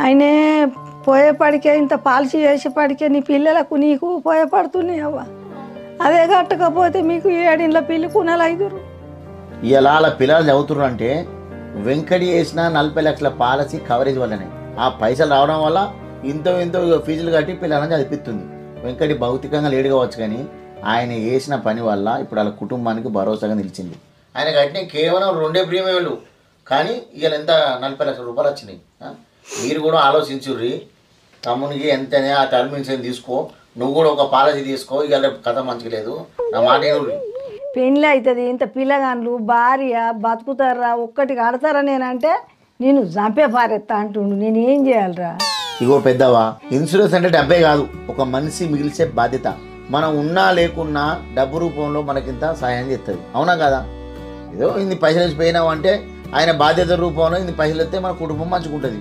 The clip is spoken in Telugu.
ఆయనే పోయేపడికే ఇంత పాలసీ చేసేపడికే నీ పిల్లలకు నీకు పోయేపడుతున్నాయి అవ్వ. అదే కట్టకపోతే మీకు 7 ఇండ్ల పిల్లి కూనలు ఐదురు. ఇలా అలా పిల్లలు చదువుతున్నారు అంటే వెంకటి వేసిన 40 లక్షల పాలసీ కవరేజ్ వల్లనే ఆ పైసలు రావడం వల్ల ఇంతో ఫీజులు కట్టి పిల్లలని చదివిస్తుంది. వెంకటి భౌతికంగా లేడు కావచ్చు కానీ ఆయన చేసిన పని వల్ల ఇప్పుడు వాళ్ళ కుటుంబానికి భరోసాగా నిలిచింది. ఆయన కట్టిన కేవలం 2 ప్రీమియంలు కానీ ఇవాళ ఎంత 40 లక్షల రూపాయలు వచ్చినాయి. మీరు కూడా ఆలోచించుర్రి, తమ్మునికి ఎంతనే ఆ టర్మినేషన్ తీసుకో, నువ్వు కూడా ఒక పాలసీ తీసుకో. ఇవాళ కథ మంచిగా లేదు, నా మాట ఏనుర్రి. పెళ్ళి అవుతుంది, ఇంత పిల్లగాండ్లు భార్య బతుకుతారా, ఒక్కటి కడతారా నేనంటే నేను చంపే పారెత్తా అంటుండు. నేను ఏం చేయాలరా? ఇగో పెద్దవా, ఇన్సూరెన్స్ అంటే డబ్బే కాదు, ఒక మనిషి మిగిల్చే బాధ్యత. మనం ఉన్నా లేకున్నా డబ్బు రూపంలో మనకింత సహాయం చేస్తుంది, అవునా కదా? ఏదో ఇన్ని పైసలు వేసి పోయినావు అంటే ఆయన బాధ్యత రూపంలో ఇన్ని పైసలు వస్తే మన కుటుంబం మంచుకుంటుంది.